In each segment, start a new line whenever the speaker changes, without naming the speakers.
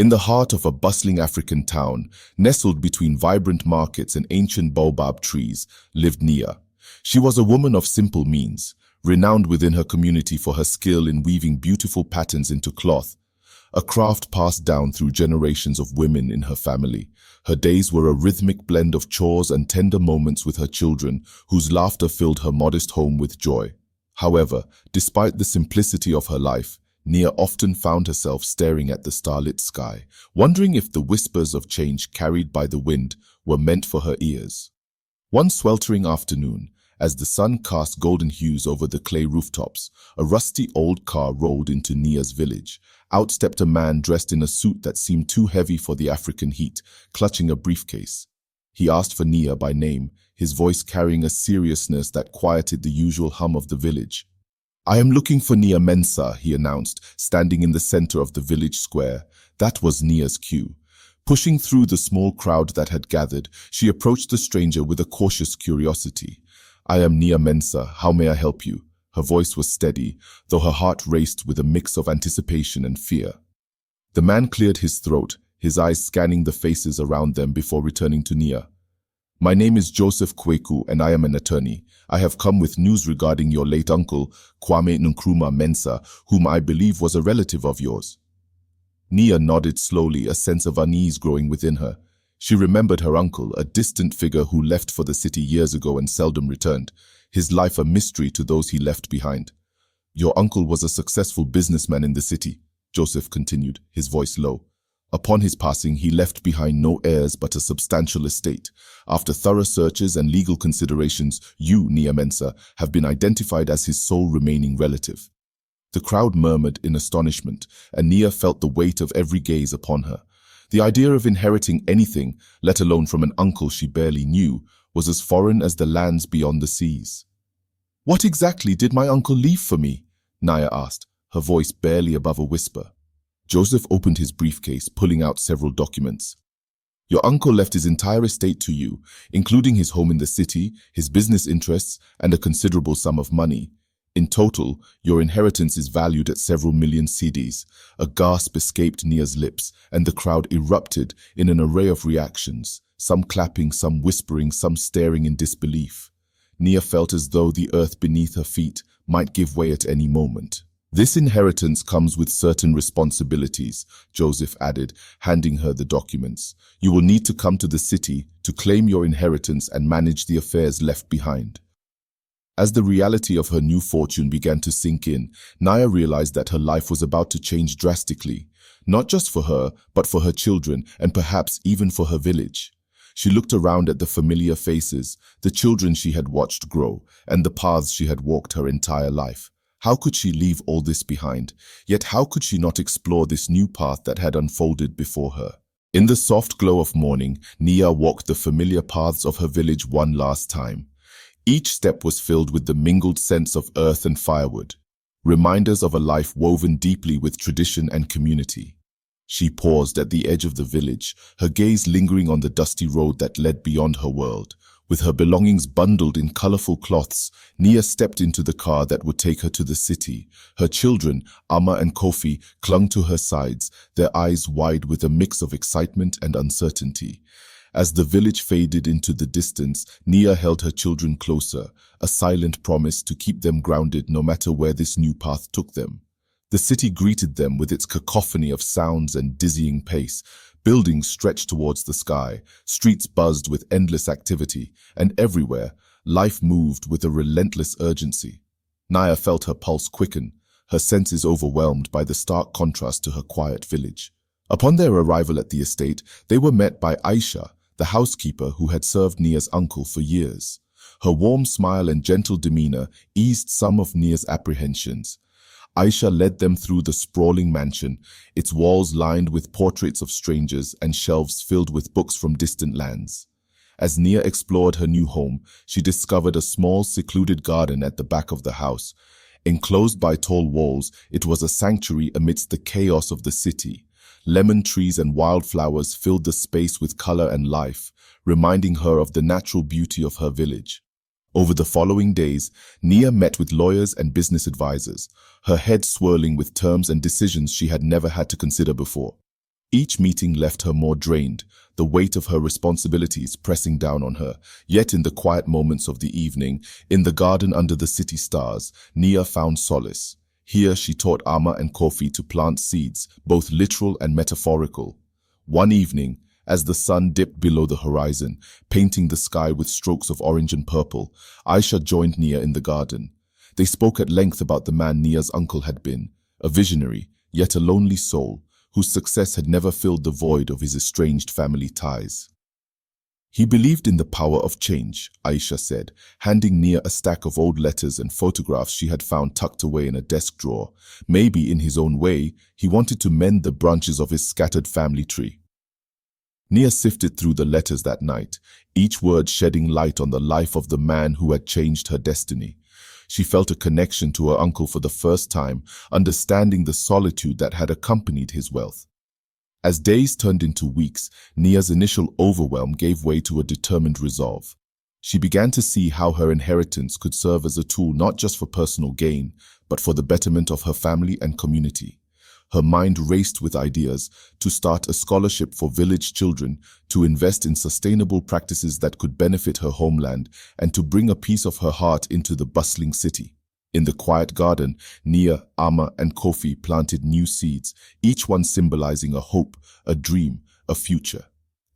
In the heart of a bustling African town, nestled between vibrant markets and ancient baobab trees, lived Nia. She was a woman of simple means, renowned within her community for her skill in weaving beautiful patterns into cloth, a craft passed down through generations of women in her family. Her days were a rhythmic blend of chores and tender moments with her children, whose laughter filled her modest home with joy. However, despite the simplicity of her life, Nia often found herself staring at the starlit sky, wondering if the whispers of change carried by the wind were meant for her ears. One sweltering afternoon, as the sun cast golden hues over the clay rooftops, a rusty old car rolled into Nia's village. Out stepped a man dressed in a suit that seemed too heavy for the African heat, clutching a briefcase. He asked for Nia by name, his voice carrying a seriousness that quieted the usual hum of the village. "I am looking for Nia Mensah," he announced, standing in the center of the village square. That was Nia's cue. Pushing through the small crowd that had gathered, she approached the stranger with a cautious curiosity. "I am Nia Mensah. How may I help you?" Her voice was steady, though her heart raced with a mix of anticipation and fear. The man cleared his throat, his eyes scanning the faces around them before returning to Nia. "My name is Joseph Kweku, and I am an attorney. I have come with news regarding your late uncle, Kwame Nkrumah Mensah, whom I believe was a relative of yours." Nia nodded slowly, a sense of unease growing within her. She remembered her uncle, a distant figure who left for the city years ago and seldom returned, his life a mystery to those he left behind. "Your uncle was a successful businessman in the city," Joseph continued, his voice low. "Upon his passing, he left behind no heirs but a substantial estate. After thorough searches and legal considerations, you, Nia Mensah, have been identified as his sole remaining relative." The crowd murmured in astonishment, and Nia felt the weight of every gaze upon her. The idea of inheriting anything, let alone from an uncle she barely knew, was as foreign as the lands beyond the seas. "What exactly did my uncle leave for me?" Nia asked, her voice barely above a whisper. Joseph opened his briefcase, pulling out several documents. "Your uncle left his entire estate to you, including his home in the city, his business interests, and a considerable sum of money. In total, your inheritance is valued at several million cedis." A gasp escaped Nia's lips, and the crowd erupted in an array of reactions, some clapping, some whispering, some staring in disbelief. Nia felt as though the earth beneath her feet might give way at any moment. "This inheritance comes with certain responsibilities," Joseph added, handing her the documents. "You will need to come to the city to claim your inheritance and manage the affairs left behind." As the reality of her new fortune began to sink in, Nia realized that her life was about to change drastically, not just for her, but for her children, and perhaps even for her village. She looked around at the familiar faces, the children she had watched grow, and the paths she had walked her entire life. How could she leave all this behind? Yet how could she not explore this new path that had unfolded before her? In the soft glow of morning, Nia walked the familiar paths of her village one last time. Each step was filled with the mingled scents of earth and firewood, reminders of a life woven deeply with tradition and community. She paused at the edge of the village, her gaze lingering on the dusty road that led beyond her world. With her belongings bundled in colorful cloths, Nia stepped into the car that would take her to the city. Her children, Amma and Kofi, clung to her sides, their eyes wide with a mix of excitement and uncertainty. As the village faded into the distance, Nia held her children closer, a silent promise to keep them grounded no matter where this new path took them. The city greeted them with its cacophony of sounds and dizzying pace. Buildings stretched towards the sky, streets buzzed with endless activity, and everywhere, life moved with a relentless urgency. Nia felt her pulse quicken, her senses overwhelmed by the stark contrast to her quiet village. Upon their arrival at the estate, they were met by Aisha, the housekeeper who had served Nia's uncle for years. Her warm smile and gentle demeanor eased some of Nia's apprehensions. Aisha led them through the sprawling mansion, its walls lined with portraits of strangers and shelves filled with books from distant lands. As Nia explored her new home, she discovered a small, secluded garden at the back of the house. Enclosed by tall walls, it was a sanctuary amidst the chaos of the city. Lemon trees and wildflowers filled the space with color and life, reminding her of the natural beauty of her village. Over the following days, Nia met with lawyers and business advisors, her head swirling with terms and decisions she had never had to consider before. Each meeting left her more drained, the weight of her responsibilities pressing down on her. Yet in the quiet moments of the evening, in the garden under the city stars, Nia found solace. Here she taught Amma and Kofi to plant seeds, both literal and metaphorical. One evening, as the sun dipped below the horizon, painting the sky with strokes of orange and purple, Aisha joined Nia in the garden. They spoke at length about the man Nia's uncle had been, a visionary, yet a lonely soul, whose success had never filled the void of his estranged family ties. He believed in the power of change, Aisha said, handing Nia a stack of old letters and photographs she had found tucked away in a desk drawer. Maybe in his own way, he wanted to mend the branches of his scattered family tree. Nia sifted through the letters that night, each word shedding light on the life of the man who had changed her destiny. She felt a connection to her uncle for the first time, understanding the solitude that had accompanied his wealth. As days turned into weeks, Nia's initial overwhelm gave way to a determined resolve. She began to see how her inheritance could serve as a tool not just for personal gain, but for the betterment of her family and community. Her mind raced with ideas: to start a scholarship for village children, to invest in sustainable practices that could benefit her homeland, and to bring a piece of her heart into the bustling city. In the quiet garden, Nia, Amma, and Kofi planted new seeds, each one symbolizing a hope, a dream, a future.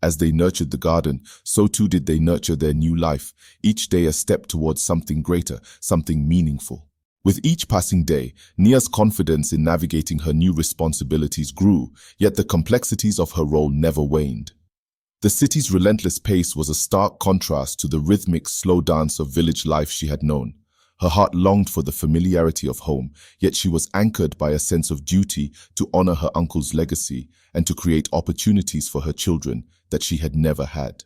As they nurtured the garden, so too did they nurture their new life, each day a step towards something greater, something meaningful. With each passing day, Nia's confidence in navigating her new responsibilities grew, yet the complexities of her role never waned. The city's relentless pace was a stark contrast to the rhythmic, slow dance of village life she had known. Her heart longed for the familiarity of home, yet she was anchored by a sense of duty to honor her uncle's legacy and to create opportunities for her children that she had never had.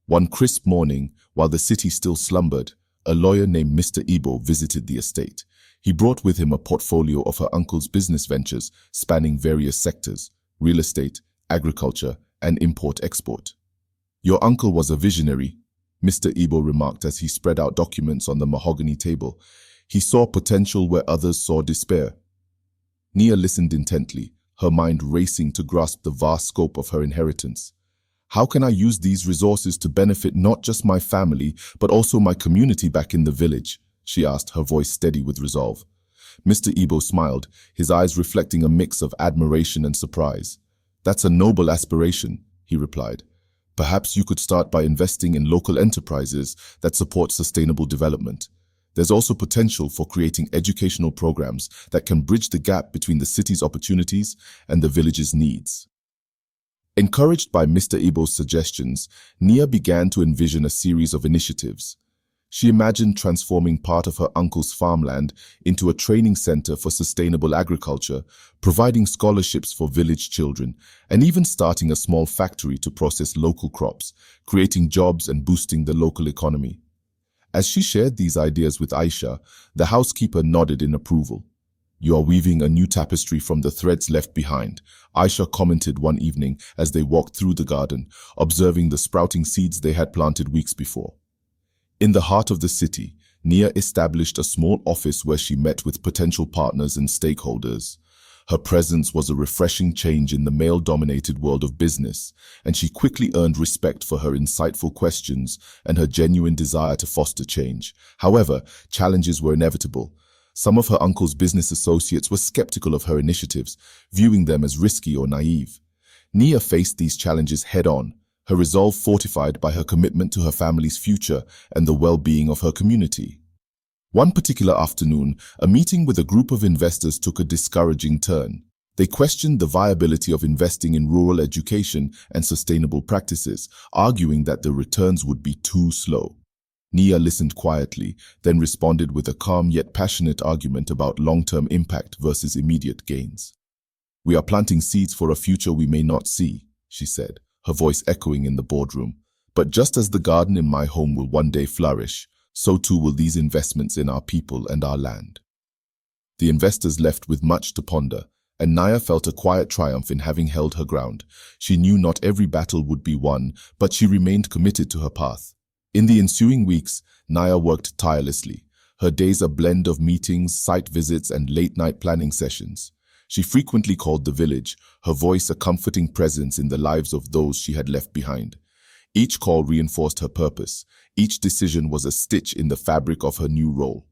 One crisp morning, while the city still slumbered, a lawyer named Mr. Ibo visited the estate. He brought with him a portfolio of her uncle's business ventures spanning various sectors: real estate, agriculture, and import-export. "Your uncle was a visionary," Mr. Ibo remarked as he spread out documents on the mahogany table. "He saw potential where others saw despair." Nia listened intently, her mind racing to grasp the vast scope of her inheritance. "How can I use these resources to benefit not just my family, but also my community back in the village?" she asked, her voice steady with resolve. Mr. Ibo smiled, his eyes reflecting a mix of admiration and surprise. "That's a noble aspiration," he replied. "Perhaps you could start by investing in local enterprises that support sustainable development. There's also potential for creating educational programs that can bridge the gap between the city's opportunities and the village's needs." Encouraged by Mr. Ibo's suggestions, Nia began to envision a series of initiatives. She imagined transforming part of her uncle's farmland into a training center for sustainable agriculture, providing scholarships for village children, and even starting a small factory to process local crops, creating jobs and boosting the local economy. As she shared these ideas with Aisha, the housekeeper nodded in approval. "You are weaving a new tapestry from the threads left behind," Aisha commented one evening as they walked through the garden, observing the sprouting seeds they had planted weeks before. In the heart of the city, Nia established a small office where she met with potential partners and stakeholders. Her presence was a refreshing change in the male-dominated world of business, and she quickly earned respect for her insightful questions and her genuine desire to foster change. However, challenges were inevitable. Some of her uncle's business associates were skeptical of her initiatives, viewing them as risky or naive. Nia faced these challenges head-on, her resolve fortified by her commitment to her family's future and the well-being of her community. One particular afternoon, a meeting with a group of investors took a discouraging turn. They questioned the viability of investing in rural education and sustainable practices, arguing that the returns would be too slow. Nia listened quietly, then responded with a calm yet passionate argument about long-term impact versus immediate gains. "We are planting seeds for a future we may not see," she said, her voice echoing in the boardroom. "But just as the garden in my home will one day flourish, so too will these investments in our people and our land." The investors left with much to ponder, and Nia felt a quiet triumph in having held her ground. She knew not every battle would be won, but she remained committed to her path. In the ensuing weeks, Nia worked tirelessly, her days a blend of meetings, site visits, and late-night planning sessions. She frequently called the village, her voice a comforting presence in the lives of those she had left behind. Each call reinforced her purpose. Each decision was a stitch in the fabric of her new role.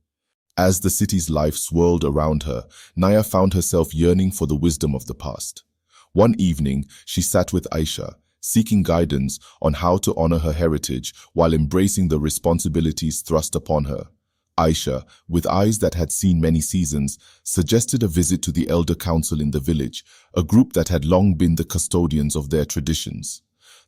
As the city's life swirled around her, Naya found herself yearning for the wisdom of the past. One evening, she sat with Aisha, seeking guidance on how to honor her heritage while embracing the responsibilities thrust upon her. Aisha, with eyes that had seen many seasons, suggested a visit to the elder council in the village, a group that had long been the custodians of their traditions.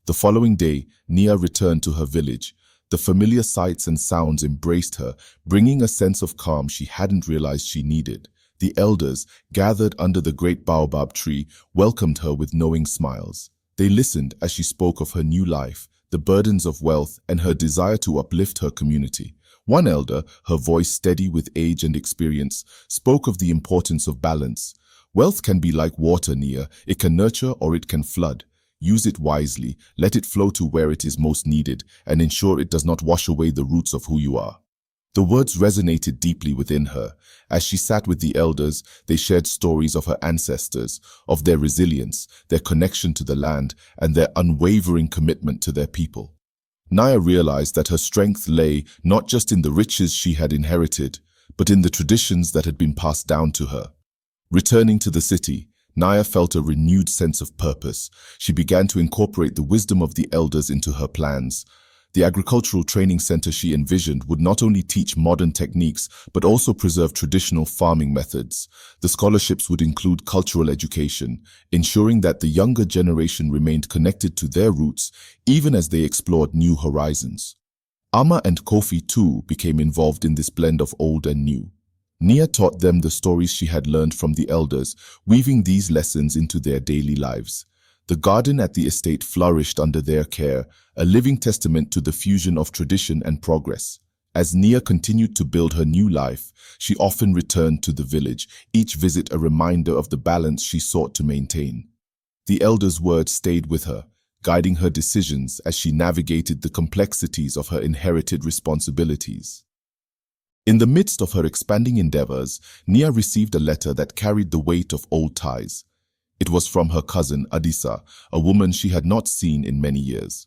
The following day, Nia returned to her village. The familiar sights and sounds embraced her, bringing a sense of calm she hadn't realized she needed. The elders, gathered under the great baobab tree, welcomed her with knowing smiles. They listened as she spoke of her new life, the burdens of wealth, and her desire to uplift her community. One elder, her voice steady with age and experience, spoke of the importance of balance. Wealth can be like water, Nia. It can nurture or it can flood. Use it wisely, let it flow to where it is most needed, and ensure it does not wash away the roots of who you are. The words resonated deeply within her. As she sat with the elders, they shared stories of her ancestors, of their resilience, their connection to the land, and their unwavering commitment to their people. Naya realized that her strength lay not just in the riches she had inherited, but in the traditions that had been passed down to her. Returning to the city, Naya felt a renewed sense of purpose. She began to incorporate the wisdom of the elders into her plans. The agricultural training center she envisioned would not only teach modern techniques, but also preserve traditional farming methods. The scholarships would include cultural education, ensuring that the younger generation remained connected to their roots, even as they explored new horizons. Amma and Kofi too became involved in this blend of old and new. Nia taught them the stories she had learned from the elders, weaving these lessons into their daily lives. The garden at the estate flourished under their care, a living testament to the fusion of tradition and progress. As Nia continued to build her new life, she often returned to the village, each visit a reminder of the balance she sought to maintain. The elders' words stayed with her, guiding her decisions as she navigated the complexities of her inherited responsibilities. In the midst of her expanding endeavors, Nia received a letter that carried the weight of old ties. It was from her cousin, Adisa, a woman she had not seen in many years.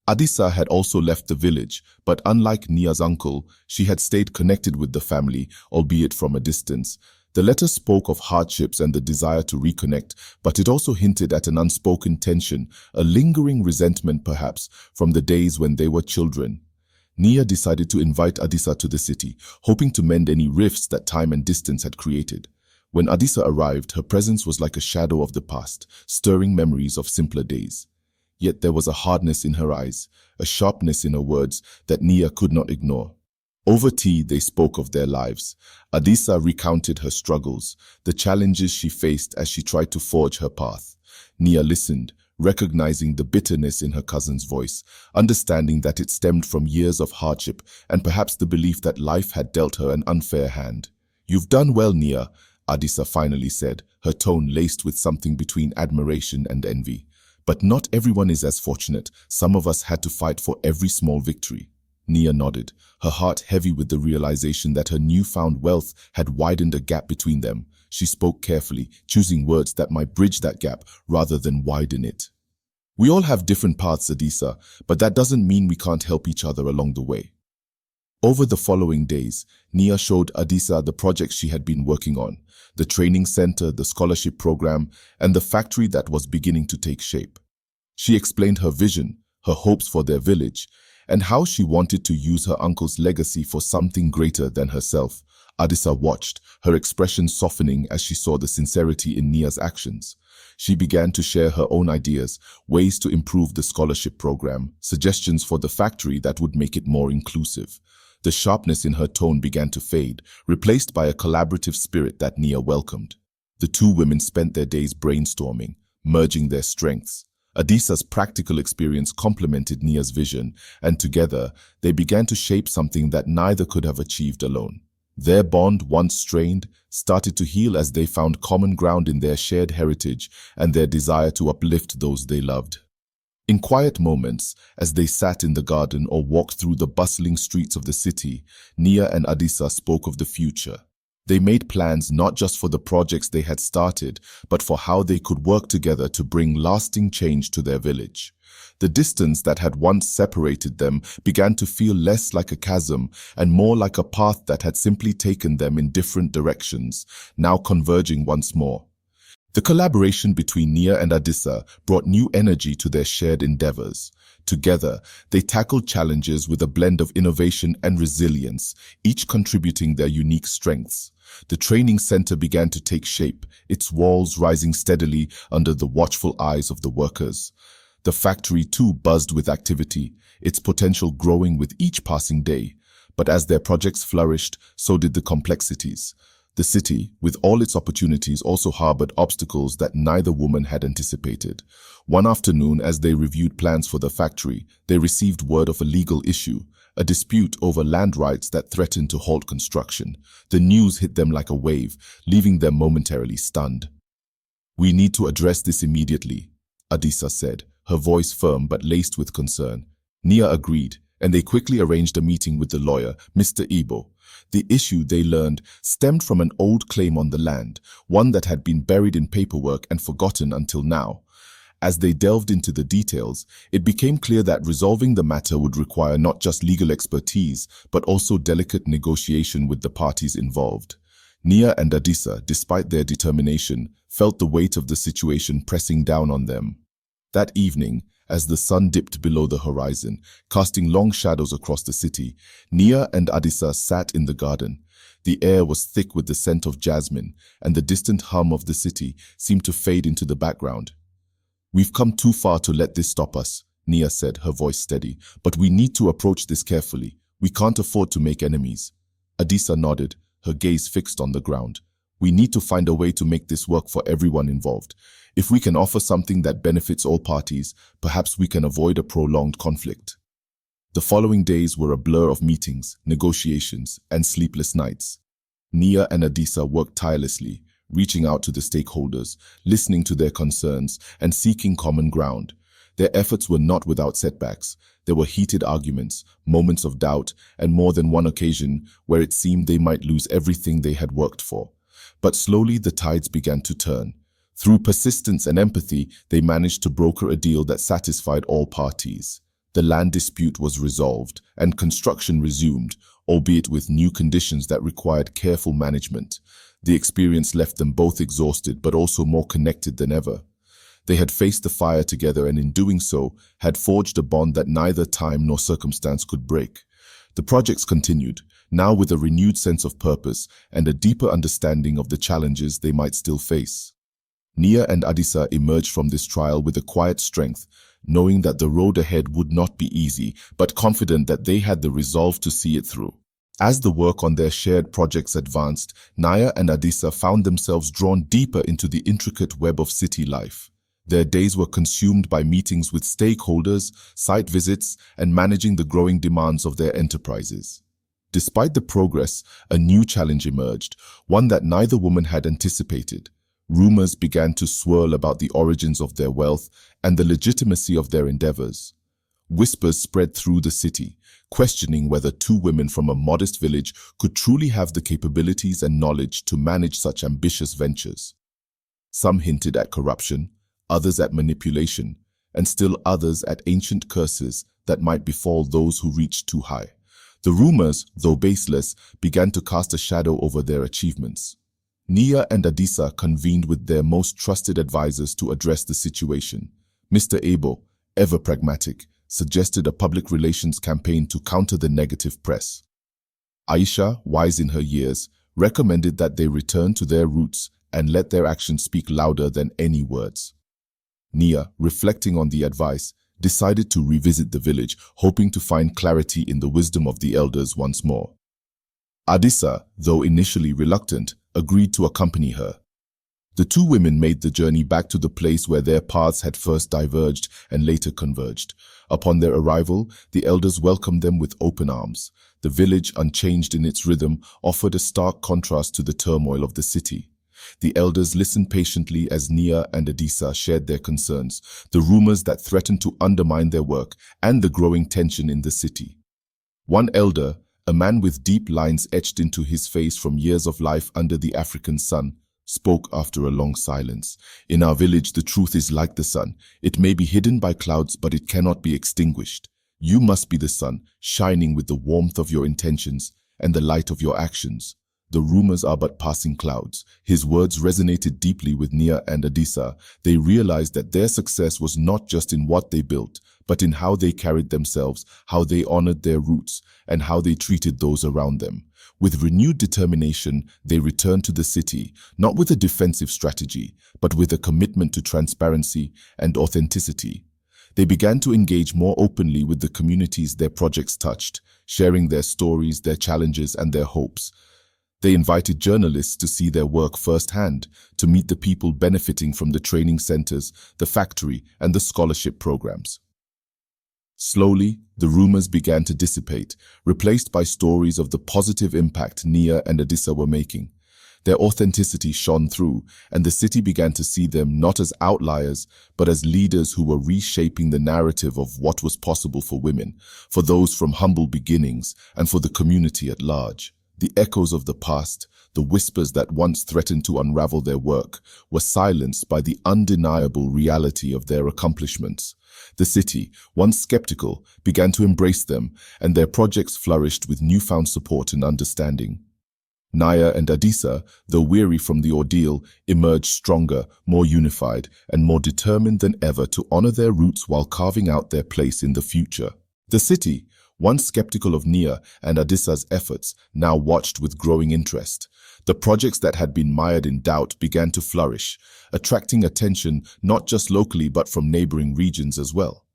Adisa had also left the village, but unlike Nia's uncle, she had stayed connected with the family, albeit from a distance. The letter spoke of hardships and the desire to reconnect, but it also hinted at an unspoken tension, a lingering resentment perhaps, from the days when they were children. Nia decided to invite Adisa to the city, hoping to mend any rifts that time and distance had created. When Adisa arrived, her presence was like a shadow of the past, stirring memories of simpler days. Yet there was a hardness in her eyes, a sharpness in her words that Nia could not ignore. Over tea, they spoke of their lives. Adisa recounted her struggles, the challenges she faced as she tried to forge her path. Nia listened, recognizing the bitterness in her cousin's voice, understanding that it stemmed from years of hardship and perhaps the belief that life had dealt her an unfair hand. "You've done well, Nia," Adisa finally said, her tone laced with something between admiration and envy. "But not everyone is as fortunate. Some of us had to fight for every small victory." Nia nodded, her heart heavy with the realization that her newfound wealth had widened a gap between them. She spoke carefully, choosing words that might bridge that gap rather than widen it. "We all have different paths, Adisa, but that doesn't mean we can't help each other along the way." Over the following days, Nia showed Adisa the projects she had been working on, the training center, the scholarship program, and the factory that was beginning to take shape. She explained her vision, her hopes for their village, and how she wanted to use her uncle's legacy for something greater than herself. Adisa watched, her expression softening as she saw the sincerity in Nia's actions. She began to share her own ideas, ways to improve the scholarship program, suggestions for the factory that would make it more inclusive. The sharpness in her tone began to fade, replaced by a collaborative spirit that Nia welcomed. The two women spent their days brainstorming, merging their strengths. Adisa's practical experience complemented Nia's vision, and together they began to shape something that neither could have achieved alone. Their bond, once strained, started to heal as they found common ground in their shared heritage and their desire to uplift those they loved. In quiet moments, as they sat in the garden or walked through the bustling streets of the city, Nia and Adisa spoke of the future. They made plans not just for the projects they had started, but for how they could work together to bring lasting change to their village. The distance that had once separated them began to feel less like a chasm and more like a path that had simply taken them in different directions, now converging once more. The collaboration between Nia and Adisa brought new energy to their shared endeavors. Together, they tackled challenges with a blend of innovation and resilience, each contributing their unique strengths. The training center began to take shape, its walls rising steadily under the watchful eyes of the workers. The factory too buzzed with activity, its potential growing with each passing day. But as their projects flourished, so did the complexities. The city, with all its opportunities, also harbored obstacles that neither woman had anticipated. One afternoon, as they reviewed plans for the factory, they received word of a legal issue, a dispute over land rights that threatened to halt construction. The news hit them like a wave, leaving them momentarily stunned. "We need to address this immediately," Adisa said, her voice firm but laced with concern. Nia agreed, and they quickly arranged a meeting with the lawyer, Mr. Ibo. The issue, they learned, stemmed from an old claim on the land, one that had been buried in paperwork and forgotten until now. As they delved into the details, it became clear that resolving the matter would require not just legal expertise, but also delicate negotiation with the parties involved. Nia and Adisa, despite their determination, felt the weight of the situation pressing down on them. That evening, as the sun dipped below the horizon, casting long shadows across the city, Nia and Adisa sat in the garden. The air was thick with the scent of jasmine, and the distant hum of the city seemed to fade into the background. "We've come too far to let this stop us," Nia said, her voice steady, "but we need to approach this carefully. We can't afford to make enemies." Adisa nodded, her gaze fixed on the ground. "We need to find a way to make this work for everyone involved. If we can offer something that benefits all parties, perhaps we can avoid a prolonged conflict." The following days were a blur of meetings, negotiations, and sleepless nights. Nia and Adisa worked tirelessly, reaching out to the stakeholders, listening to their concerns, and seeking common ground. Their efforts were not without setbacks. There were heated arguments, moments of doubt, and more than one occasion where it seemed they might lose everything they had worked for. But slowly the tides began to turn. Through persistence and empathy, they managed to broker a deal that satisfied all parties. The land dispute was resolved, and construction resumed, albeit with new conditions that required careful management. The experience left them both exhausted but also more connected than ever. They had faced the fire together and in doing so, had forged a bond that neither time nor circumstance could break. The projects continued, now with a renewed sense of purpose and a deeper understanding of the challenges they might still face. Nia and Adisa emerged from this trial with a quiet strength, knowing that the road ahead would not be easy, but confident that they had the resolve to see it through. As the work on their shared projects advanced, Nia and Adisa found themselves drawn deeper into the intricate web of city life. Their days were consumed by meetings with stakeholders, site visits, and managing the growing demands of their enterprises. Despite the progress, a new challenge emerged, one that neither woman had anticipated. Rumors began to swirl about the origins of their wealth and the legitimacy of their endeavors. Whispers spread through the city, questioning whether two women from a modest village could truly have the capabilities and knowledge to manage such ambitious ventures. Some hinted at corruption, others at manipulation, and still others at ancient curses that might befall those who reached too high. The rumors, though baseless, began to cast a shadow over their achievements. Nia and Adisa convened with their most trusted advisors to address the situation. Mr. Abel, ever pragmatic, suggested a public relations campaign to counter the negative press. Aisha, wise in her years, recommended that they return to their roots and let their actions speak louder than any words. Nia, reflecting on the advice, decided to revisit the village, hoping to find clarity in the wisdom of the elders once more. Adisa, though initially reluctant, agreed to accompany her. The two women made the journey back to the place where their paths had first diverged and later converged. Upon their arrival, the elders welcomed them with open arms. The village, unchanged in its rhythm, offered a stark contrast to the turmoil of the city. The elders listened patiently as Nia and Adisa shared their concerns, the rumors that threatened to undermine their work, and the growing tension in the city. One elder, a man with deep lines etched into his face from years of life under the African sun, spoke after a long silence. In our village, the truth is like the sun. It may be hidden by clouds, but it cannot be extinguished. You must be the sun, shining with the warmth of your intentions and the light of your actions. The rumors are but passing clouds. His words resonated deeply with Nia and Adisa. They realized that their success was not just in what they built, but in how they carried themselves, how they honored their roots, and how they treated those around them. With renewed determination, they returned to the city, not with a defensive strategy, but with a commitment to transparency and authenticity. They began to engage more openly with the communities their projects touched, sharing their stories, their challenges, and their hopes. They invited journalists to see their work firsthand, to meet the people benefiting from the training centers, the factory, and the scholarship programs. Slowly, the rumors began to dissipate, replaced by stories of the positive impact Nia and Adisa were making. Their authenticity shone through, and the city began to see them not as outliers, but as leaders who were reshaping the narrative of what was possible for women, for those from humble beginnings, and for the community at large. The echoes of the past, the whispers that once threatened to unravel their work, were silenced by the undeniable reality of their accomplishments. The city, once skeptical, began to embrace them, and their projects flourished with newfound support and understanding. Nia and Adisa, though weary from the ordeal, emerged stronger, more unified, and more determined than ever to honor their roots while carving out their place in the future. The city, once skeptical of Nia and Adisa's efforts, now watched with growing interest. The projects that had been mired in doubt began to flourish, attracting attention not just locally but from neighboring regions as well.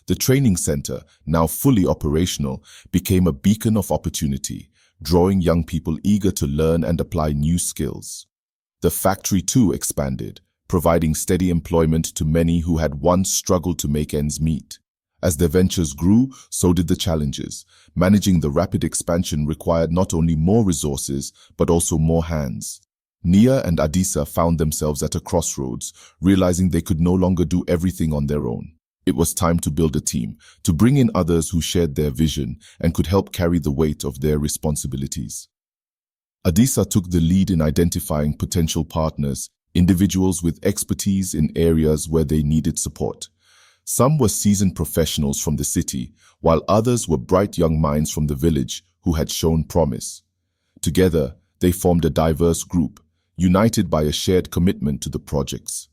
The training center, now fully operational, became a beacon of opportunity, drawing young people eager to learn and apply new skills. The factory too expanded, providing steady employment to many who had once struggled to make ends meet. As their ventures grew, so did the challenges. Managing the rapid expansion required not only more resources, but also more hands. Nia and Adisa found themselves at a crossroads, realizing they could no longer do everything on their own. It was time to build a team, to bring in others who shared their vision and could help carry the weight of their responsibilities. Adisa took the lead in identifying potential partners, individuals with expertise in areas where they needed support. Some were seasoned professionals from the city, while others were bright young minds from the village who had shown promise. Together, they formed a diverse group, united by a shared commitment to the projects.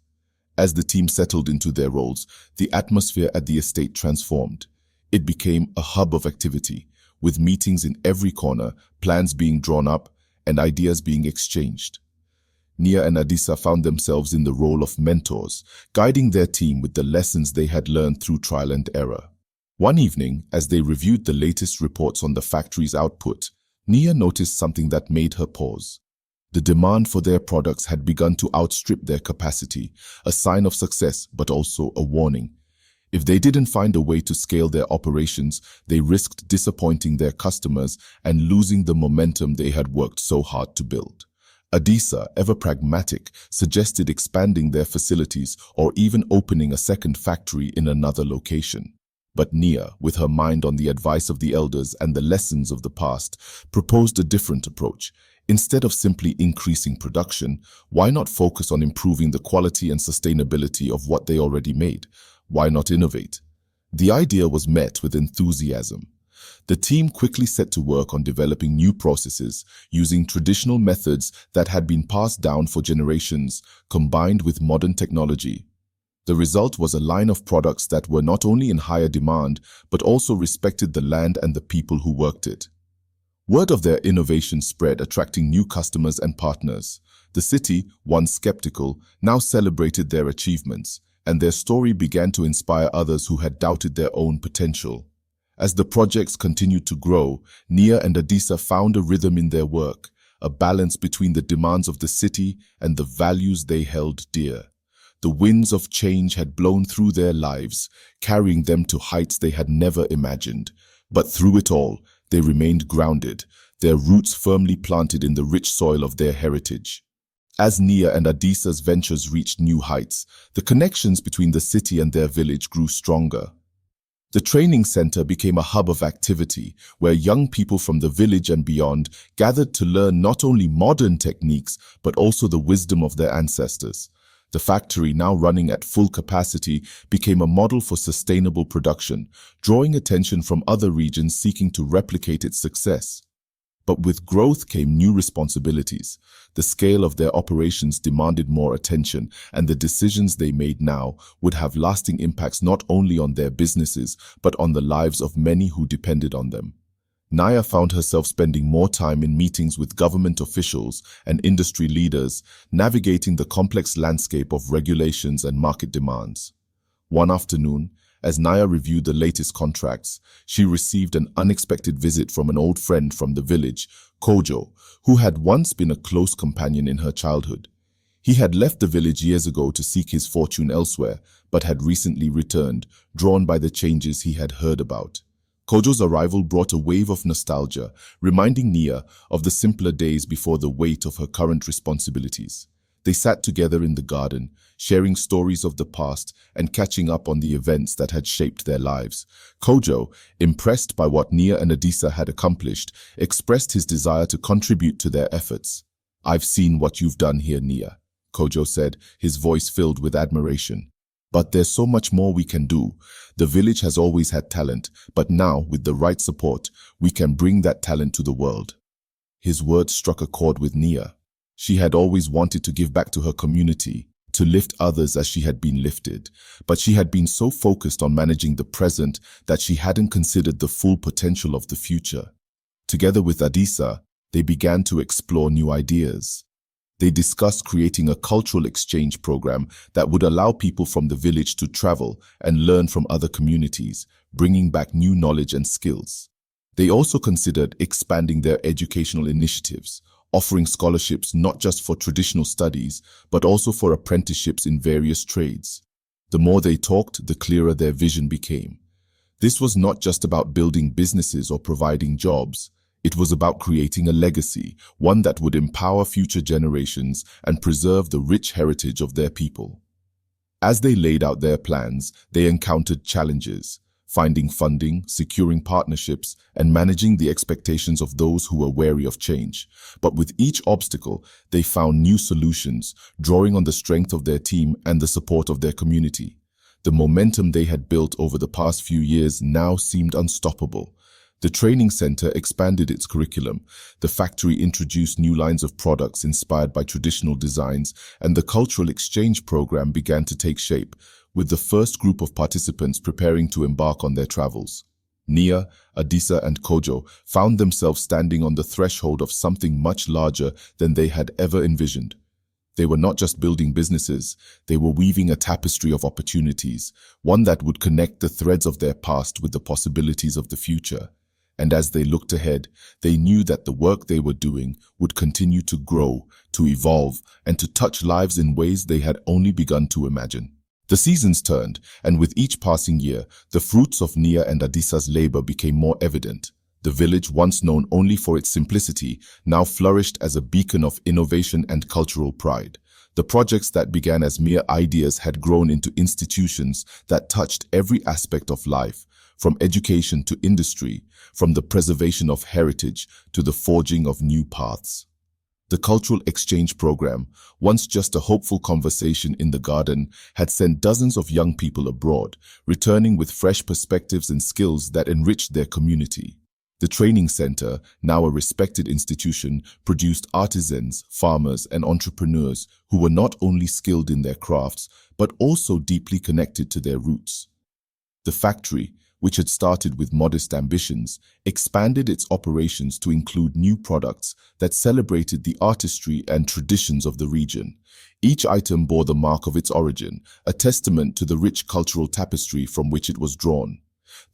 As the team settled into their roles, the atmosphere at the estate transformed. It became a hub of activity, with meetings in every corner, plans being drawn up, and ideas being exchanged. Nia and Adisa found themselves in the role of mentors, guiding their team with the lessons they had learned through trial and error. One evening, as they reviewed the latest reports on the factory's output, Nia noticed something that made her pause. The demand for their products had begun to outstrip their capacity, a sign of success but also a warning. If they didn't find a way to scale their operations, they risked disappointing their customers and losing the momentum they had worked so hard to build. Adisa, ever pragmatic, suggested expanding their facilities or even opening a second factory in another location. But Nia, with her mind on the advice of the elders and the lessons of the past, proposed a different approach. Instead of simply increasing production, why not focus on improving the quality and sustainability of what they already made? Why not innovate? The idea was met with enthusiasm. The team quickly set to work on developing new processes, using traditional methods that had been passed down for generations, combined with modern technology. The result was a line of products that were not only in higher demand, but also respected the land and the people who worked it. Word of their innovation spread, attracting new customers and partners. The city, once skeptical, now celebrated their achievements, and their story began to inspire others who had doubted their own potential. As the projects continued to grow, Nia and Adisa found a rhythm in their work, a balance between the demands of the city and the values they held dear. The winds of change had blown through their lives, carrying them to heights they had never imagined. But through it all, they remained grounded, their roots firmly planted in the rich soil of their heritage. As Nia and Adisa's ventures reached new heights, the connections between the city and their village grew stronger. The training center became a hub of activity where young people from the village and beyond gathered to learn not only modern techniques but also the wisdom of their ancestors. The factory, now running at full capacity, became a model for sustainable production, drawing attention from other regions seeking to replicate its success. But with growth came new responsibilities. The scale of their operations demanded more attention, and the decisions they made now would have lasting impacts not only on their businesses, but on the lives of many who depended on them. Naya found herself spending more time in meetings with government officials and industry leaders, navigating the complex landscape of regulations and market demands. One afternoon, as Naya reviewed the latest contracts, she received an unexpected visit from an old friend from the village, Kojo, who had once been a close companion in her childhood. He had left the village years ago to seek his fortune elsewhere, but had recently returned, drawn by the changes he had heard about. Kojo's arrival brought a wave of nostalgia, reminding Nia of the simpler days before the weight of her current responsibilities. They sat together in the garden, sharing stories of the past and catching up on the events that had shaped their lives. Kojo, impressed by what Nia and Adisa had accomplished, expressed his desire to contribute to their efforts. "I've seen what you've done here, Nia," Kojo said, his voice filled with admiration. "But there's so much more we can do. The village has always had talent, but now, with the right support, we can bring that talent to the world." His words struck a chord with Nia. She had always wanted to give back to her community, to lift others as she had been lifted, but she had been so focused on managing the present that she hadn't considered the full potential of the future. Together with Adisa, they began to explore new ideas. They discussed creating a cultural exchange program that would allow people from the village to travel and learn from other communities, bringing back new knowledge and skills. They also considered expanding their educational initiatives, offering scholarships not just for traditional studies, but also for apprenticeships in various trades. The more they talked, the clearer their vision became. This was not just about building businesses or providing jobs. It was about creating a legacy, one that would empower future generations and preserve the rich heritage of their people. As they laid out their plans, they encountered challenges, finding funding, securing partnerships, and managing the expectations of those who were wary of change. But with each obstacle, they found new solutions, drawing on the strength of their team and the support of their community. The momentum they had built over the past few years now seemed unstoppable. The training center expanded its curriculum, the factory introduced new lines of products inspired by traditional designs, and the cultural exchange program began to take shape, with the first group of participants preparing to embark on their travels. Nia, Adisa, and Kojo found themselves standing on the threshold of something much larger than they had ever envisioned. They were not just building businesses, they were weaving a tapestry of opportunities, one that would connect the threads of their past with the possibilities of the future. And as they looked ahead, they knew that the work they were doing would continue to grow, to evolve, and to touch lives in ways they had only begun to imagine. The seasons turned, and with each passing year, the fruits of Nia and Adisa's labor became more evident. The village, once known only for its simplicity, now flourished as a beacon of innovation and cultural pride. The projects that began as mere ideas had grown into institutions that touched every aspect of life, from education to industry, from the preservation of heritage to the forging of new paths. The cultural exchange program, once just a hopeful conversation in the garden, had sent dozens of young people abroad, returning with fresh perspectives and skills that enriched their community. The training center, now a respected institution, produced artisans, farmers, and entrepreneurs who were not only skilled in their crafts, but also deeply connected to their roots. The factory, which had started with modest ambitions, expanded its operations to include new products that celebrated the artistry and traditions of the region. Each item bore the mark of its origin, a testament to the rich cultural tapestry from which it was drawn.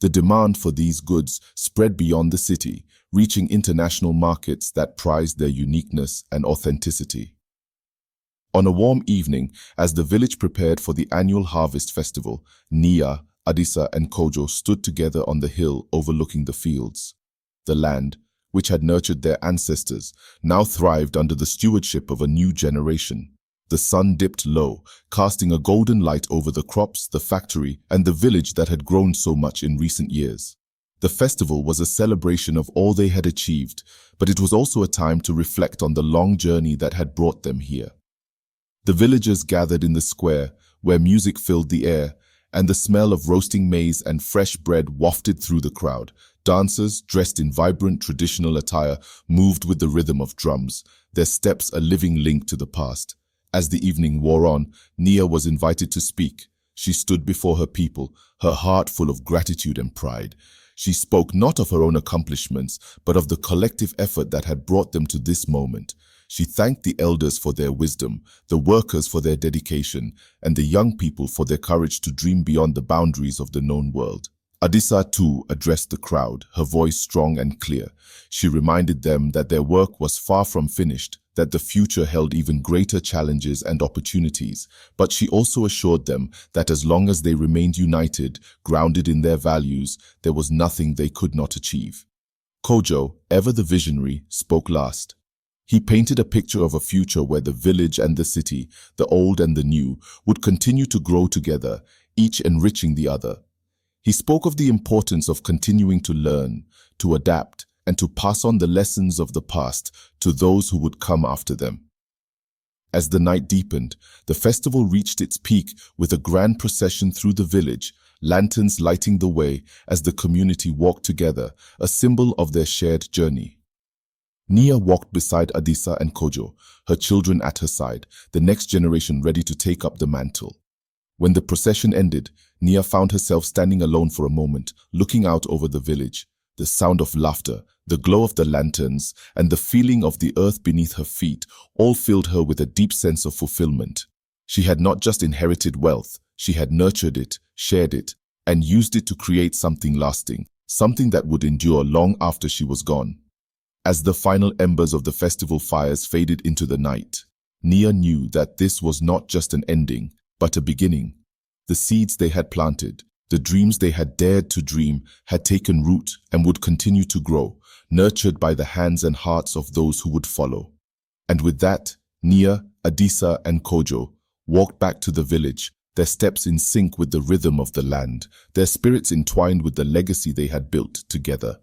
The demand for these goods spread beyond the city, reaching international markets that prized their uniqueness and authenticity. On a warm evening, as the village prepared for the annual harvest festival, Nia, Adisa, and Kojo stood together on the hill overlooking the fields. The land, which had nurtured their ancestors, now thrived under the stewardship of a new generation. the sun dipped low, casting a golden light over the crops, the factory, and the village that had grown so much in recent years. The festival was a celebration of all they had achieved, but it was also a time to reflect on the long journey that had brought them here. The villagers gathered in the square, where music filled the air, and the smell of roasting maize and fresh bread wafted through the crowd. Dancers, dressed in vibrant traditional attire, moved with the rhythm of drums, their steps a living link to the past. As the evening wore on, Nia was invited to speak. She stood before her people, her heart full of gratitude and pride. She spoke not of her own accomplishments, but of the collective effort that had brought them to this moment. She thanked the elders for their wisdom, the workers for their dedication, and the young people for their courage to dream beyond the boundaries of the known world. Adisa too addressed the crowd, her voice strong and clear. She reminded them that their work was far from finished, that the future held even greater challenges and opportunities, but she also assured them that as long as they remained united, grounded in their values, there was nothing they could not achieve. Kojo, ever the visionary, spoke last. He painted a picture of a future where the village and the city, the old and the new, would continue to grow together, each enriching the other. He spoke of the importance of continuing to learn, to adapt, and to pass on the lessons of the past to those who would come after them. As the night deepened, the festival reached its peak with a grand procession through the village, lanterns lighting the way as the community walked together, a symbol of their shared journey. Nia walked beside Adisa and Kojo, her children at her side, the next generation ready to take up the mantle. When the procession ended, Nia found herself standing alone for a moment, looking out over the village. The sound of laughter, the glow of the lanterns, and the feeling of the earth beneath her feet all filled her with a deep sense of fulfillment. She had not just inherited wealth, she had nurtured it, shared it, and used it to create something lasting, something that would endure long after she was gone. As the final embers of the festival fires faded into the night, Nia knew that this was not just an ending, but a beginning. The seeds they had planted, the dreams they had dared to dream, had taken root and would continue to grow, nurtured by the hands and hearts of those who would follow. And with that, Nia, Adisa, and Kojo walked back to the village, their steps in sync with the rhythm of the land, their spirits entwined with the legacy they had built together.